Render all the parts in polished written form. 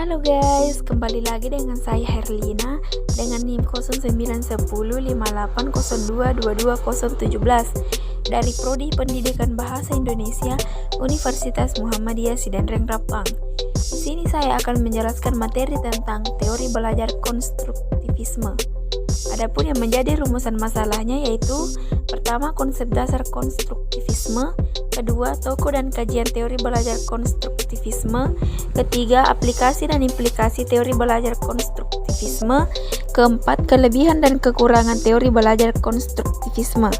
Halo guys, kembali lagi dengan saya Herlina dengan NIM 091058022217 dari Prodi Pendidikan Bahasa Indonesia Universitas Muhammadiyah Sidanreng Rapang. Di sini saya akan menjelaskan materi tentang teori belajar konstruktivisme. Adapun yang menjadi rumusan masalahnya yaitu pertama, konsep dasar konstruktivisme, kedua, tokoh dan kajian teori belajar konstruktivisme, ketiga, aplikasi dan implikasi teori belajar konstruktivisme, keempat, kelebihan dan kekurangan teori belajar konstruktivisme.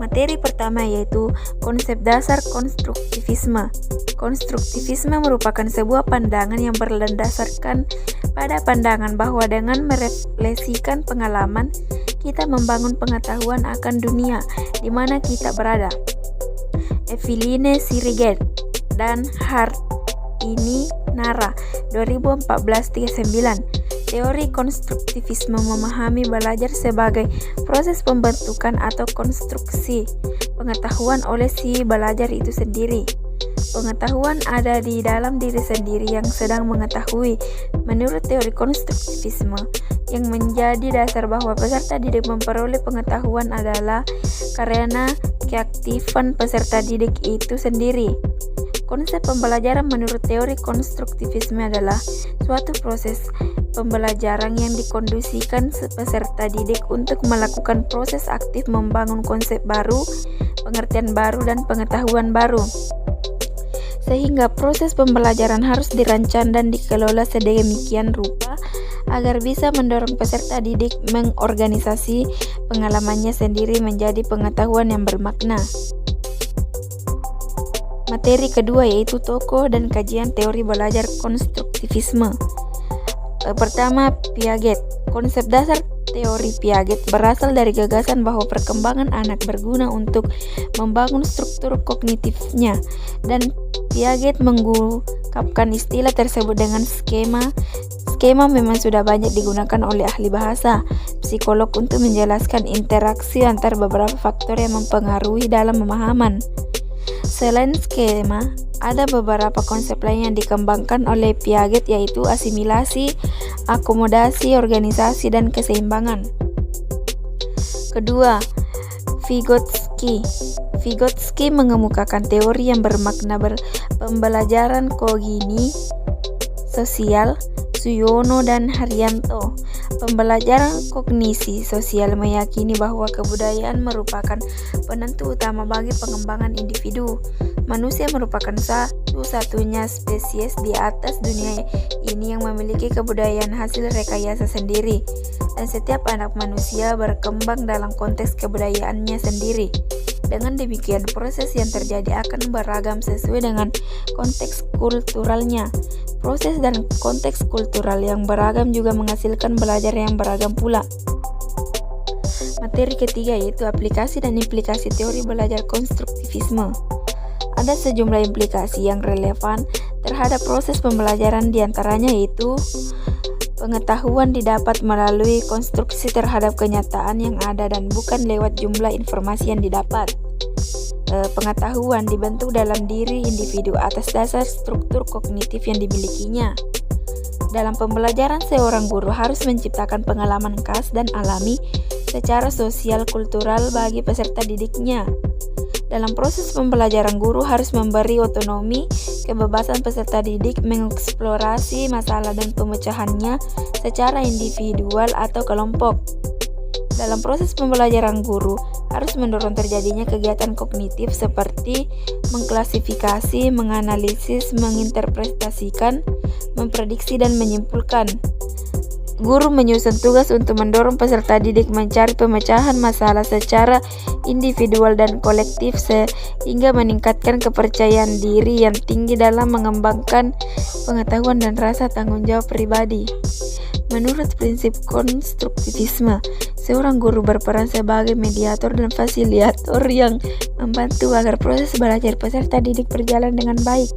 Materi pertama yaitu konsep dasar konstruktivisme. Konstruktivisme merupakan sebuah pandangan yang berlandasarkan pada pandangan bahwa dengan merefleksikan pengalaman, kita membangun pengetahuan akan dunia di mana kita berada. Eveline Siriget dan Hart ini Nara 2014-39. Teori konstruktivisme memahami belajar sebagai proses pembentukan atau konstruksi pengetahuan oleh si belajar itu sendiri. Pengetahuan ada di dalam diri sendiri yang sedang mengetahui. Menurut teori konstruktivisme, yang menjadi dasar bahwa peserta didik memperoleh pengetahuan adalah karena keaktifan peserta didik itu sendiri. Konsep pembelajaran menurut teori konstruktivisme adalah suatu proses pembelajaran yang dikondusikan peserta didik untuk melakukan proses aktif membangun konsep baru, pengertian baru, dan pengetahuan baru. Sehingga proses pembelajaran harus dirancang dan dikelola sedemikian rupa agar bisa mendorong peserta didik mengorganisasi pengalamannya sendiri menjadi pengetahuan yang bermakna. Materi kedua yaitu tokoh dan kajian teori belajar konstruktivisme. Pertama, Piaget. Konsep dasar teori Piaget berasal dari gagasan bahwa perkembangan anak berguna untuk membangun struktur kognitifnya, dan Piaget mengungkapkan istilah tersebut dengan skema. Skema memang sudah banyak digunakan oleh ahli bahasa, psikolog untuk menjelaskan interaksi antar beberapa faktor yang mempengaruhi dalam pemahaman. Selain skema, ada beberapa konsep lain yang dikembangkan oleh Piaget yaitu asimilasi, akomodasi, organisasi, dan keseimbangan. Kedua, Vygotsky. Vygotsky mengemukakan teori yang bermakna pembelajaran kogni sosial. Suyono dan Haryanto. Pembelajaran kognisi sosial meyakini bahwa kebudayaan merupakan penentu utama bagi pengembangan individu. Manusia merupakan satu-satunya spesies di atas dunia ini yang memiliki kebudayaan hasil rekayasa sendiri, dan setiap anak manusia berkembang dalam konteks kebudayaannya sendiri. Dengan demikian, proses yang terjadi akan beragam sesuai dengan konteks kulturalnya. Proses dan konteks kultural yang beragam juga menghasilkan belajar yang beragam pula. Materi ketiga yaitu aplikasi dan implikasi teori belajar konstruktivisme. Ada sejumlah implikasi yang relevan terhadap proses pembelajaran, diantaranya yaitu pengetahuan didapat melalui konstruksi terhadap kenyataan yang ada dan bukan lewat jumlah informasi yang didapat. Pengetahuan dibentuk dalam diri individu atas dasar struktur kognitif yang dimilikinya. Dalam pembelajaran, seorang guru harus menciptakan pengalaman khas dan alami secara sosial kultural bagi peserta didiknya. Dalam proses pembelajaran, guru harus memberi otonomi, kebebasan peserta didik mengeksplorasi masalah dan pemecahannya secara individual atau kelompok. Dalam proses pembelajaran, guru harus mendorong terjadinya kegiatan kognitif seperti mengklasifikasi, menganalisis, menginterpretasikan, memprediksi, dan menyimpulkan. Guru menyusun tugas untuk mendorong peserta didik mencari pemecahan masalah secara individual dan kolektif sehingga meningkatkan kepercayaan diri yang tinggi dalam mengembangkan pengetahuan dan rasa tanggung jawab pribadi. Menurut prinsip konstruktivisme, seorang guru berperan sebagai mediator dan fasilitator yang membantu agar proses belajar peserta didik berjalan dengan baik.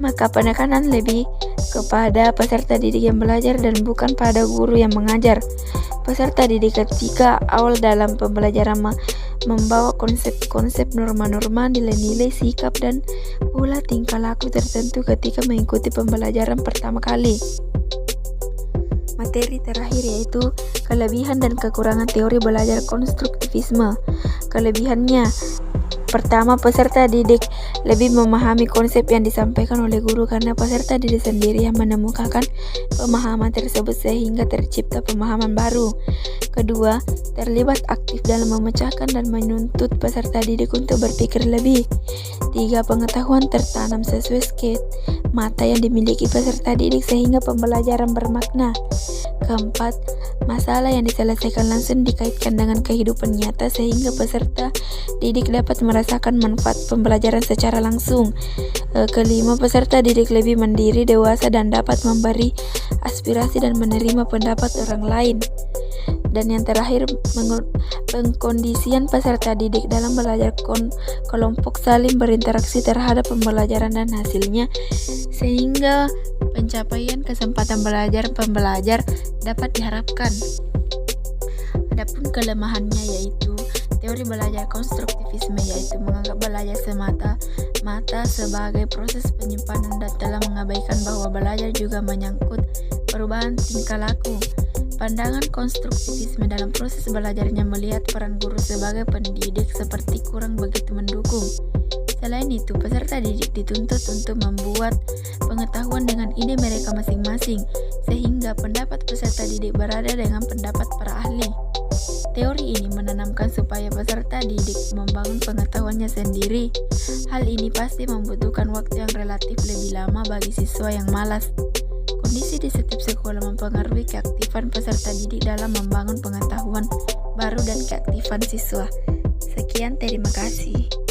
Maka penekanan lebih kepada peserta didik yang belajar dan bukan pada guru yang mengajar. Peserta didik ketika awal dalam pembelajaran membawa konsep-konsep norma-norma, nilai-nilai, sikap, dan pula tingkah laku tertentu ketika mengikuti pembelajaran pertama kali. Materi terakhir yaitu kelebihan dan kekurangan teori belajar konstruktivisme. Kelebihannya, pertama, peserta didik lebih memahami konsep yang disampaikan oleh guru karena peserta didik sendiri yang menemukan pemahaman tersebut sehingga tercipta pemahaman baru. Kedua, terlibat aktif dalam memecahkan dan menuntut peserta didik untuk berpikir lebih. Tiga, pengetahuan tertanam sesuai mata yang dimiliki peserta didik sehingga pembelajaran bermakna. Keempat, masalah yang diselesaikan langsung dikaitkan dengan kehidupan nyata sehingga peserta didik dapat merasakan manfaat pembelajaran secara langsung. Kelima, peserta didik lebih mandiri, dewasa, dan dapat memberi aspirasi dan menerima pendapat orang lain. Dan yang terakhir, pengkondisian peserta didik dalam belajar kelompok saling berinteraksi terhadap pembelajaran dan hasilnya sehingga pencapaian kesempatan belajar pembelajar dapat diharapkan. Adapun kelemahannya yaitu teori belajar konstruktivisme, yaitu menganggap belajar semata-mata sebagai proses penyimpanan dan telah mengabaikan bahwa belajar juga menyangkut perubahan tingkah laku. Pandangan konstruktivisme dalam proses belajarnya melihat peran guru sebagai pendidik seperti kurang begitu mendukung. Selain itu, peserta didik dituntut untuk membuat pengetahuan dengan ide mereka masing-masing, sehingga pendapat peserta didik berada dengan pendapat para ahli. Teori ini menanamkan supaya peserta didik membangun pengetahuannya sendiri. Hal ini pasti membutuhkan waktu yang relatif lebih lama bagi siswa yang malas. Kondisi di setiap sekolah mempengaruhi keaktifan peserta didik dalam membangun pengetahuan baru dan keaktifan siswa. Sekian, terima kasih.